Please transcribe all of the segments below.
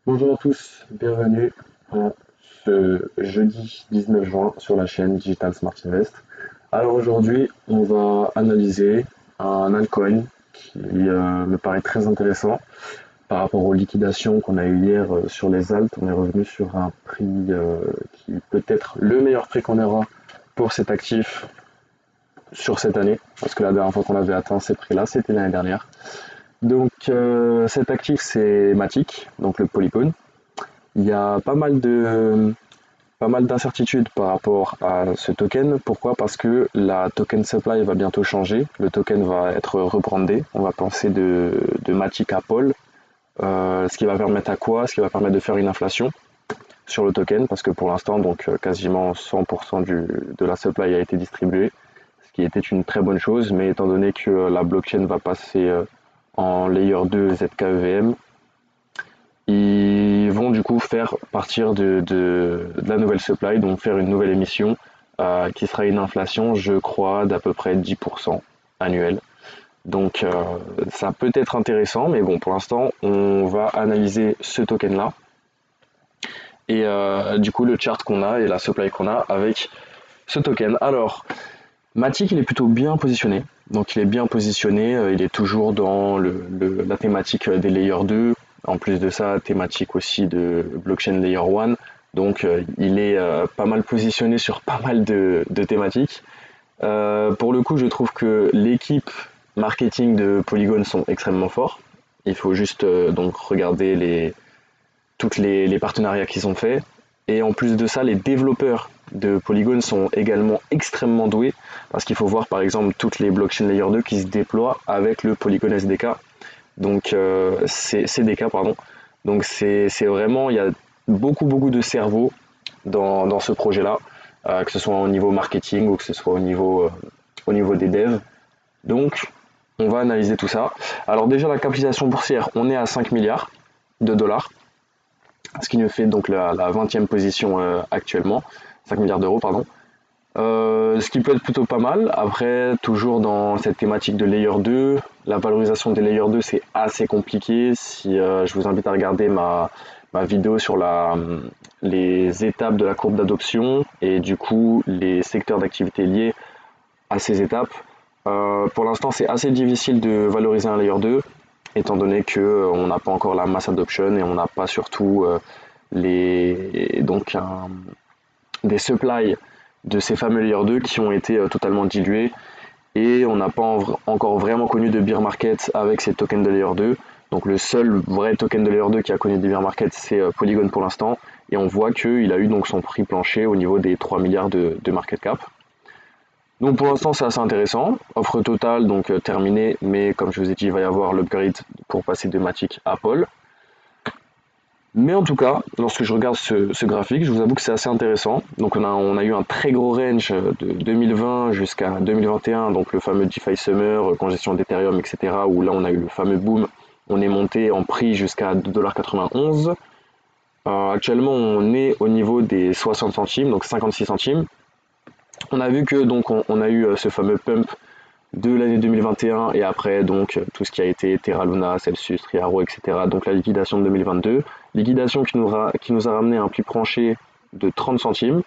Bonjour à tous, bienvenue en ce jeudi 19 juin sur la chaîne Digital Smart Invest. Alors aujourd'hui, on va analyser un altcoin qui me paraît très intéressant par rapport aux liquidations qu'on a eu hier sur les alts. On est revenu sur un prix qui peut être le meilleur prix qu'on aura pour cet actif sur cette année, parce que la dernière fois qu'on avait atteint ces prix-là, c'était l'année dernière. Donc cet actif c'est Matic, donc le Polygon. Il y a pas mal d'incertitudes par rapport à ce token. Pourquoi? Parce que la token supply va bientôt changer. Le token va être rebrandé. On va penser de Matic à Paul. Ce qui va permettre à quoi? Ce qui va permettre de faire une inflation sur le token, parce que pour l'instant, donc quasiment 100% de la supply a été distribuée, ce qui était une très bonne chose, mais étant donné que la blockchain va passer en layer 2 ZKEVM, ils vont du coup faire partir de la nouvelle supply, donc faire une nouvelle émission qui sera une inflation, je crois, d'à peu près 10% annuelle. Donc ça peut être intéressant, mais bon, pour l'instant, on va analyser ce token-là et du coup le chart qu'on a et la supply qu'on a avec ce token. Alors, Matic, il est plutôt bien positionné. Donc il est bien positionné, il est toujours dans la thématique des layers 2. En plus de ça, thématique aussi de blockchain layer 1. Donc il est pas mal positionné sur pas mal de thématiques. Pour le coup, je trouve que l'équipe marketing de Polygon sont extrêmement forts. Il faut juste donc regarder toutes les partenariats qu'ils ont faits. Et en plus de ça, les développeurs de Polygon sont également extrêmement doués, parce qu'il faut voir par exemple toutes les blockchain layer 2 qui se déploient avec le Polygon SDK, donc CDK pardon. Donc c'est vraiment, il y a beaucoup de cerveaux dans ce projet-là, que ce soit au niveau marketing ou que ce soit au niveau des devs. Donc on va analyser tout ça. Alors déjà la capitalisation boursière, on est à 5 milliards de dollars, ce qui nous fait donc la 20e position actuellement, 5 milliards d'euros, pardon. Ce qui peut être plutôt pas mal. Après, toujours dans cette thématique de layer 2, la valorisation des layer 2 c'est assez compliqué. Si je vous invite à regarder ma vidéo sur les étapes de la courbe d'adoption et du coup les secteurs d'activité liés à ces étapes. Pour l'instant, c'est assez difficile de valoriser un layer 2, étant donné que on n'a pas encore la mass adoption et on n'a pas surtout des supplies de ces fameux layer 2 qui ont été totalement dilués, et on n'a pas encore vraiment connu de bear market avec ces tokens de layer 2. Donc le seul vrai token de layer 2 qui a connu des bear market, c'est Polygon pour l'instant, et on voit qu'il a eu donc son prix plancher au niveau des 3 milliards de market cap. Donc pour l'instant c'est assez intéressant. Offre totale donc terminée, mais comme je vous ai dit, il va y avoir l'upgrade pour passer de Matic à Paul. Mais en tout cas, lorsque je regarde ce graphique, je vous avoue que c'est assez intéressant. Donc on a eu un très gros range de 2020 jusqu'à 2021, donc le fameux DeFi Summer, congestion d'Ethereum, etc. Où là on a eu le fameux boom, on est monté en prix jusqu'à 2,91 $. Actuellement on est au niveau des 60 centimes, donc 56 centimes. On a vu que donc on a eu ce fameux pump de l'année 2021 et après donc tout ce qui a été Terra Luna, Celsius, Triaro, etc. Donc la liquidation de 2022, liquidation qui nous a ramené un prix plancher de 30 centimes.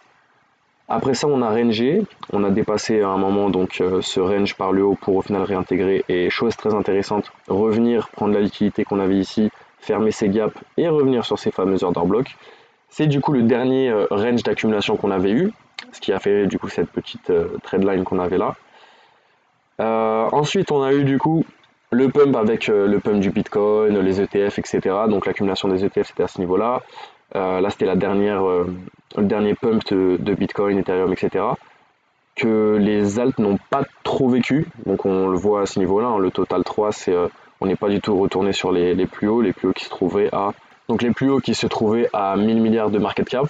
Après ça on a rangé, on a dépassé à un moment donc ce range par le haut pour au final réintégrer, et chose très intéressante, revenir prendre la liquidité qu'on avait ici, fermer ces gaps et revenir sur ces fameux order blocks. C'est du coup le dernier range d'accumulation qu'on avait eu, ce qui a fait du coup cette petite trendline qu'on avait là. Ensuite, on a eu du coup le pump avec le pump du Bitcoin, les ETF, etc. Donc l'accumulation des ETF, c'était à ce niveau-là. Là, c'était le dernier pump de Bitcoin, Ethereum, etc. Que les alts n'ont pas trop vécu. Donc on le voit à ce niveau-là. Hein, le total 3, on n'est pas du tout retourné sur les plus hauts qui se trouvaient à... Donc les plus hauts qui se trouvaient à 1000 milliards de market cap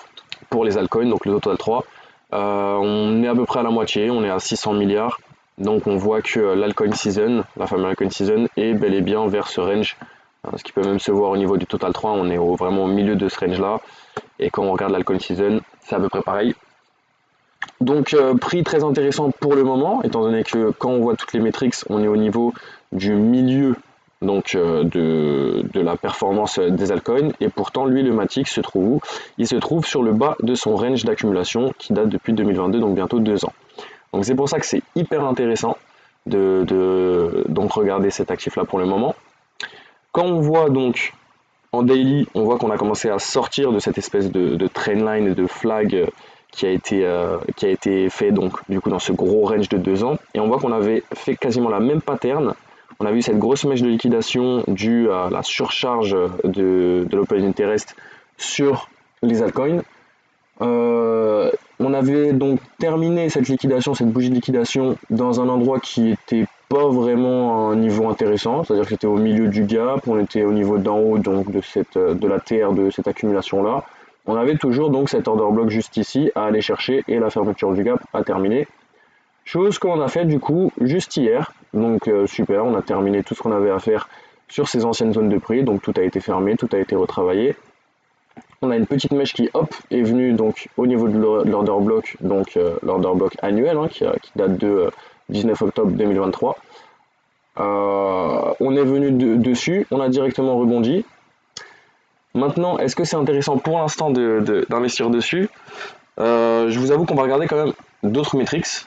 pour les altcoins, donc le total 3. On est à peu près à la moitié, on est à 600 milliards. Donc on voit que l'altcoin season, la fameuse altcoin season, est bel et bien vers ce range, ce qui peut même se voir au niveau du total 3, on est vraiment au milieu de ce range là, et quand on regarde l'altcoin season, c'est à peu près pareil. Donc prix très intéressant pour le moment, étant donné que quand on voit toutes les métriques, on est au niveau du milieu donc de la performance des altcoins, et pourtant lui le Matic se trouve où? Il se trouve sur le bas de son range d'accumulation qui date depuis 2022, donc bientôt 2 ans. Donc c'est pour ça que c'est hyper intéressant donc regarder cet actif là pour le moment. Quand on voit donc en daily, on voit qu'on a commencé à sortir de cette espèce de trendline et de flag qui a été fait donc du coup dans ce gros range de 2 ans, et on voit qu'on avait fait quasiment la même pattern. On a vu cette grosse mèche de liquidation due à la surcharge de l'open interest sur les altcoins. On avait donc terminé cette liquidation, cette bougie de liquidation, dans un endroit qui était pas vraiment à un niveau intéressant, c'est-à-dire que c'était au milieu du gap, on était au niveau d'en haut donc de la TR de cette accumulation là. On avait toujours donc cet order block juste ici à aller chercher et la fermeture du gap à terminer. Chose qu'on a fait du coup juste hier, donc super, on a terminé tout ce qu'on avait à faire sur ces anciennes zones de prix, donc tout a été fermé, tout a été retravaillé. On a une petite mèche qui hop est venue donc au niveau de l'order block, donc l'order block annuel qui date de 19 octobre 2023. On est venu dessus, on a directement rebondi. Maintenant, est-ce que c'est intéressant pour l'instant d'investir dessus? Je vous avoue qu'on va regarder quand même d'autres métriques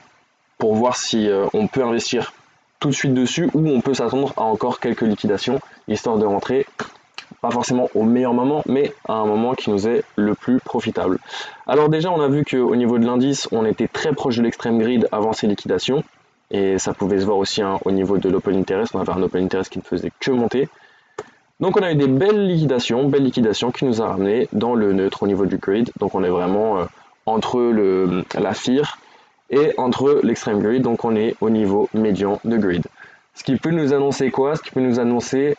pour voir si on peut investir tout de suite dessus ou on peut s'attendre à encore quelques liquidations, histoire de rentrer pas forcément au meilleur moment, mais à un moment qui nous est le plus profitable. Alors déjà, on a vu qu'au niveau de l'indice, on était très proche de l'extreme grid avant ces liquidations, et ça pouvait se voir aussi au niveau de l'open interest, on avait un open interest qui ne faisait que monter. Donc on a eu des belles liquidations qui nous a ramené dans le neutre au niveau du grid, donc on est vraiment entre la FIR et entre l'extreme grid, donc on est au niveau médian de grid. Ce qui peut nous annoncer quoi? Ce qui peut nous annoncer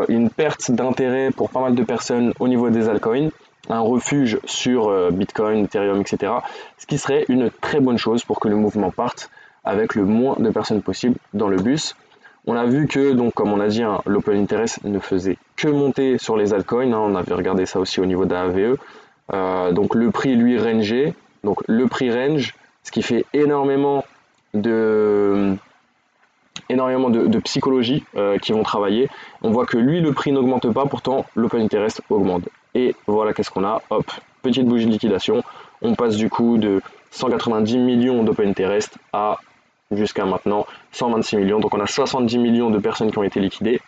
une perte d'intérêt pour pas mal de personnes au niveau des altcoins, un refuge sur Bitcoin, Ethereum, etc. Ce qui serait une très bonne chose pour que le mouvement parte avec le moins de personnes possible dans le bus. On a vu que, donc, comme on a dit, l'open interest ne faisait que monter sur les altcoins. On avait regardé ça aussi au niveau de la AVE. Donc le prix lui rangeait, donc le prix range, ce qui fait énormément de psychologie qui vont travailler. On voit que lui, le prix n'augmente pas, pourtant l'open interest augmente. Et voilà, qu'est-ce qu'on a? Hop, petite bougie de liquidation. On passe du coup de 190 millions d'open interest à jusqu'à maintenant 126 millions. Donc on a 70 millions de personnes qui ont été liquidées.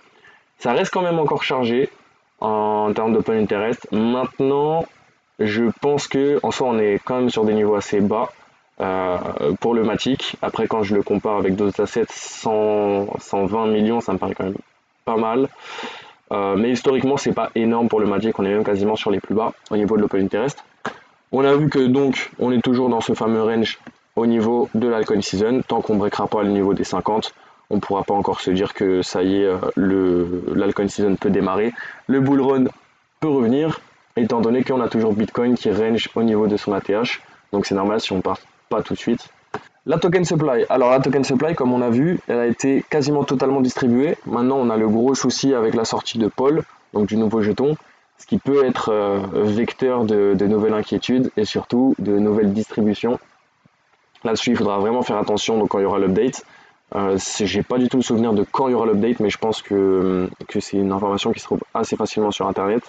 Ça reste quand même encore chargé en termes d'open interest. Maintenant, je pense que en soi, on est quand même sur des niveaux assez bas. Pour le Matic, après quand je le compare avec d'autres assets, 120 millions, ça me paraît quand même pas mal. Mais historiquement, c'est pas énorme pour le Matic, on est même quasiment sur les plus bas au niveau de l'open interest. On a vu que donc on est toujours dans ce fameux range au niveau de l'alcoin season. Tant qu'on ne breakera pas le niveau des 50, on ne pourra pas encore se dire que ça y est, l'alcoin season peut démarrer. Le bull run peut revenir, étant donné qu'on a toujours Bitcoin qui range au niveau de son ATH. Donc c'est normal si on part pas tout de suite. La token supply. Alors la token supply, comme on a vu, elle a été quasiment totalement distribuée. Maintenant, on a le gros souci avec la sortie de Paul, donc du nouveau jeton, ce qui peut être vecteur de nouvelles inquiétudes et surtout de nouvelles distributions. Là-dessus, il faudra vraiment faire attention donc, quand il y aura l'update. J'ai pas du tout le souvenir de quand il y aura l'update, mais je pense que c'est une information qui se trouve assez facilement sur Internet.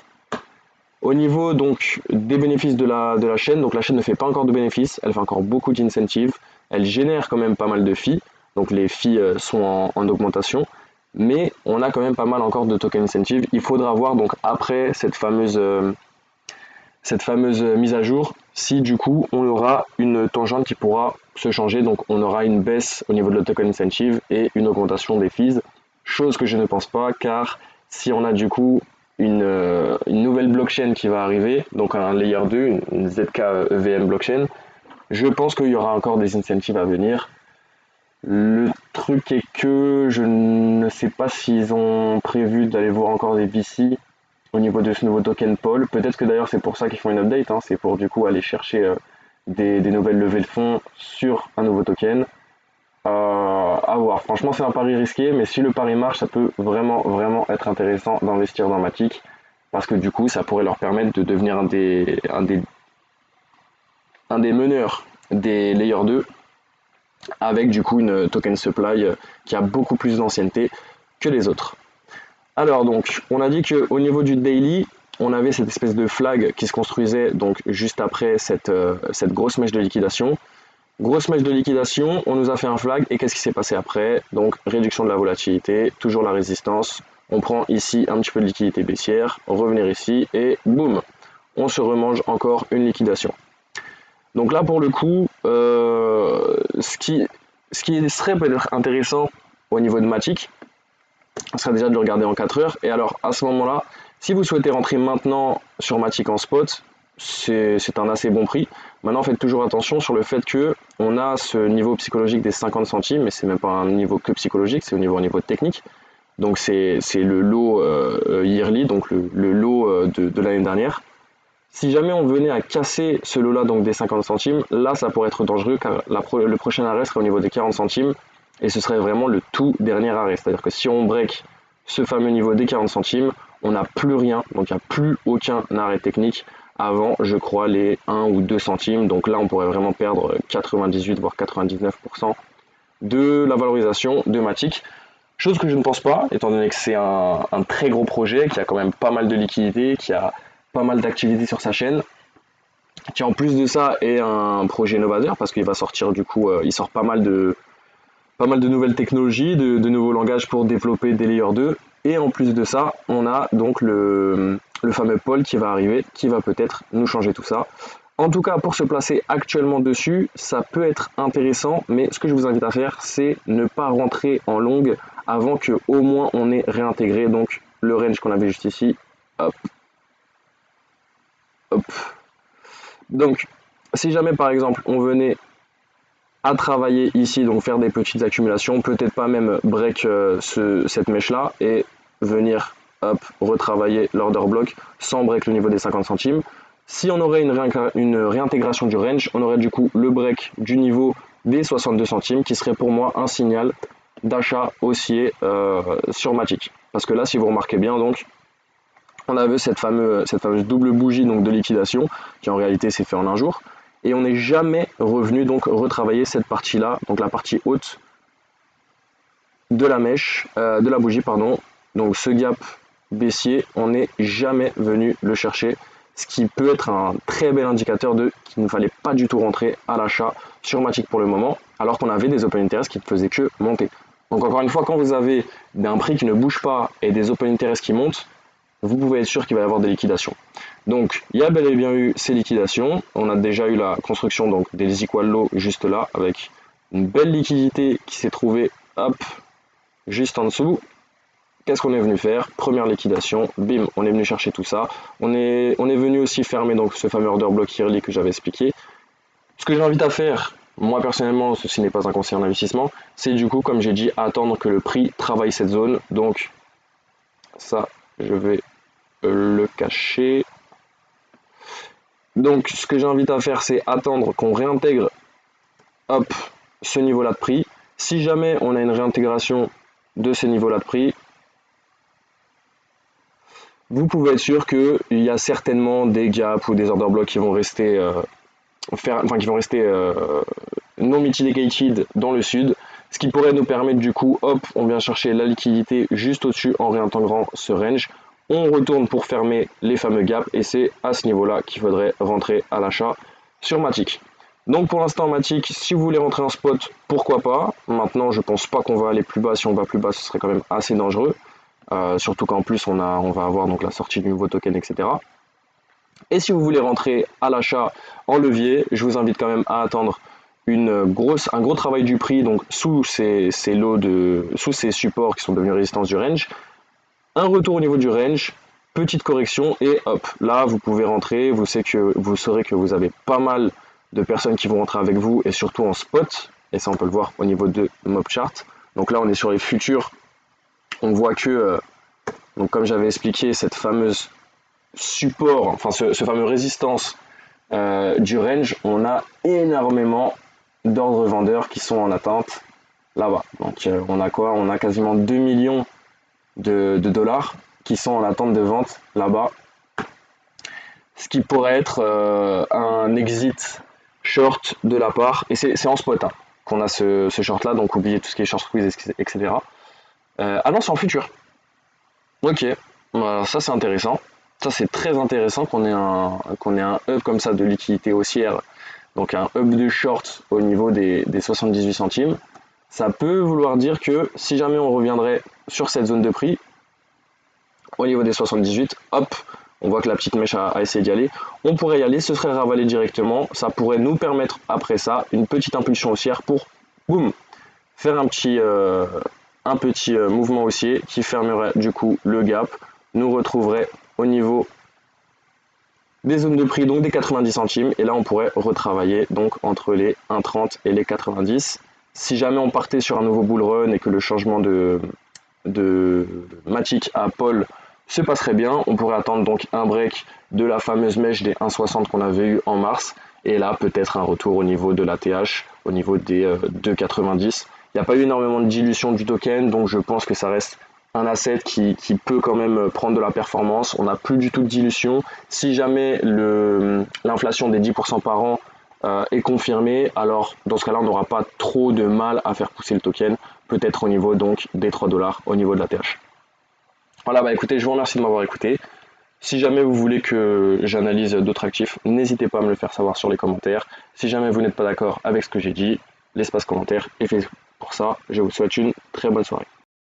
Au niveau donc des bénéfices de la chaîne, donc la chaîne ne fait pas encore de bénéfices, elle fait encore beaucoup d'incentives, elle génère quand même pas mal de fees, donc les fees sont en augmentation, mais on a quand même pas mal encore de token incentives. Il faudra voir donc après cette fameuse mise à jour si du coup on aura une tangente qui pourra se changer, donc on aura une baisse au niveau de la token incentive et une augmentation des fees, chose que je ne pense pas, car si on a du coup une nouvelle blockchain qui va arriver, donc un layer 2, une ZK VM blockchain, je pense qu'il y aura encore des incentives à venir. Le truc est que je ne sais pas s'ils ont prévu d'aller voir encore des VC au niveau de ce nouveau token Paul. Peut-être que d'ailleurs c'est pour ça qu'ils font une update, c'est pour du coup aller chercher des nouvelles levées de fonds sur un nouveau token. À voir. Franchement, c'est un pari risqué, mais si le pari marche, ça peut vraiment être intéressant d'investir dans Matic, parce que du coup, ça pourrait leur permettre de devenir un des meneurs des Layer 2, avec du coup une token supply qui a beaucoup plus d'ancienneté que les autres. Alors donc, on a dit qu'au niveau du daily, on avait cette espèce de flag qui se construisait donc juste après cette grosse mèche de liquidation. Grosse mèche de liquidation, on nous a fait un flag et qu'est-ce qui s'est passé après? Donc réduction de la volatilité, toujours la résistance. On prend ici un petit peu de liquidité baissière, revenir ici et boum, on se remange encore une liquidation. Donc là pour le coup, ce qui serait peut-être intéressant au niveau de Matic, ce serait déjà de le regarder en 4 heures. Et alors à ce moment-là, si vous souhaitez rentrer maintenant sur Matic en spot, c'est un assez bon prix. Maintenant, faites toujours attention sur le fait que on a ce niveau psychologique des 50 centimes, mais c'est même pas un niveau que psychologique, c'est au niveau technique. Donc c'est le lot yearly, donc le lot de l'année dernière. Si jamais on venait à casser ce lot-là, donc des 50 centimes, là ça pourrait être dangereux car le prochain arrêt serait au niveau des 40 centimes et ce serait vraiment le tout dernier arrêt. C'est-à-dire que si on break ce fameux niveau des 40 centimes, on n'a plus rien, donc il n'y a plus aucun arrêt technique avant, je crois, les 1 ou 2 centimes. Donc là, on pourrait vraiment perdre 98 voire 99% de la valorisation de Matic. Chose que je ne pense pas, étant donné que c'est un très gros projet, qui a quand même pas mal de liquidités, qui a pas mal d'activités sur sa chaîne, qui en plus de ça est un projet novateur, parce qu'il va sortir du coup, il sort pas mal de nouvelles technologies, de nouveaux langages pour développer des layers 2. Et en plus de ça, on a donc le fameux Paul qui va arriver, qui va peut-être nous changer tout ça. En tout cas, pour se placer actuellement dessus, ça peut être intéressant, mais ce que je vous invite à faire, c'est ne pas rentrer en longue avant que au moins on ait réintégré donc le range qu'on avait juste ici. Hop. Hop. Donc, si jamais par exemple on venait à travailler ici, donc faire des petites accumulations, peut-être pas même break cette mèche là et venir hop, retravailler l'order block sans break le niveau des 50 centimes. Si on aurait une réintégration du range, on aurait du coup le break du niveau des 62 centimes qui serait pour moi un signal d'achat haussier sur Matic. Parce que là, si vous remarquez bien, donc on a vu cette fameuse double bougie donc, de liquidation qui en réalité s'est fait en un jour. Et on n'est jamais revenu donc retravailler cette partie-là, donc la partie haute de la mèche, de la bougie, pardon. Donc ce gap baissier, on n'est jamais venu le chercher, ce qui peut être un très bel indicateur de qu'il ne fallait pas du tout rentrer à l'achat sur Matic pour le moment, alors qu'on avait des open interest qui ne faisaient que monter. Donc encore une fois, quand vous avez un prix qui ne bouge pas et des open interest qui montent, vous pouvez être sûr qu'il va y avoir des liquidations. Donc il y a bel et bien eu ces liquidations, on a déjà eu la construction donc, des equal low juste là, avec une belle liquidité qui s'est trouvée hop, juste en dessous. Qu'est-ce qu'on est venu faire? Première liquidation, bim, on est venu chercher tout ça. On est venu aussi fermer donc, ce fameux order block yearly que j'avais expliqué. Ce que j'invite à faire, moi personnellement, ceci n'est pas un conseil en investissement, c'est du coup, comme j'ai dit, attendre que le prix travaille cette zone. Donc ça, je vais le cacher. Donc ce que j'invite à faire, c'est attendre qu'on réintègre hop, ce niveau-là de prix. Si jamais on a une réintégration de ce niveau-là de prix, vous pouvez être sûr qu'il y a certainement des gaps ou des order blocks qui vont rester, non mitigated dans le sud, ce qui pourrait nous permettre du coup, hop, on vient chercher la liquidité juste au-dessus en réintégrant ce range. On retourne pour fermer les fameux gaps et c'est à ce niveau-là qu'il faudrait rentrer à l'achat sur Matic. Donc pour l'instant Matic, si vous voulez rentrer en spot, pourquoi pas. Maintenant je pense pas qu'on va aller plus bas, si on va plus bas ce serait quand même assez dangereux. Surtout qu'en plus on va avoir donc la sortie du nouveau token, etc. Et si vous voulez rentrer à l'achat en levier, je vous invite quand même à attendre un gros travail du prix donc sous ces supports qui sont devenus résistance du range. Un retour au niveau du range, petite correction et hop, là vous pouvez rentrer, vous saurez que vous avez pas mal de personnes qui vont rentrer avec vous et surtout en spot, et ça on peut le voir au niveau de Mob Chart. Donc là on est sur les futurs, on voit que, donc comme j'avais expliqué, cette fameuse support, enfin ce fameux résistance du range, on a énormément d'ordres vendeurs qui sont en attente là-bas. Donc on a quoi? On a quasiment 2 millions de dollars qui sont en attente de vente là-bas, ce qui pourrait être un exit short de la part, et c'est en spot hein, qu'on a ce short là, donc oubliez tout ce qui est short squeeze, etc. Ah non, c'est en futur. Ok, bah, ça c'est intéressant. Ça c'est très intéressant qu'on ait un hub comme ça de liquidité haussière, donc un hub de short au niveau des 78 centimes. Ça peut vouloir dire que si jamais on reviendrait sur cette zone de prix, au niveau des 78, hop, on voit que la petite mèche a essayé d'y aller. On pourrait y aller, ce serait ravalé directement. Ça pourrait nous permettre après ça une petite impulsion haussière pour, boum, faire un petit mouvement haussier qui fermerait du coup le gap, nous retrouverait au niveau des zones de prix, donc des 90 centimes, et là on pourrait retravailler donc entre les 1,30 et les 90. Si jamais on partait sur un nouveau bull run et que le changement de Matic à Paul se passerait bien, on pourrait attendre donc un break de la fameuse mèche des 1,60 qu'on avait eu en mars, et là peut-être un retour au niveau de l'ATH, au niveau des 2,90. Il n'y a pas eu énormément de dilution du token, donc je pense que ça reste un asset qui peut quand même prendre de la performance. On n'a plus du tout de dilution. Si jamais l'inflation des 10% par an est confirmée, alors dans ce cas-là, on n'aura pas trop de mal à faire pousser le token, peut-être au niveau donc des 3 dollars, au niveau de la TH. Voilà, bah écoutez, je vous remercie de m'avoir écouté. Si jamais vous voulez que j'analyse d'autres actifs, n'hésitez pas à me le faire savoir sur les commentaires. Si jamais vous n'êtes pas d'accord avec ce que j'ai dit, l'espace commentaire est fait pour ça. Je vous souhaite une très bonne soirée.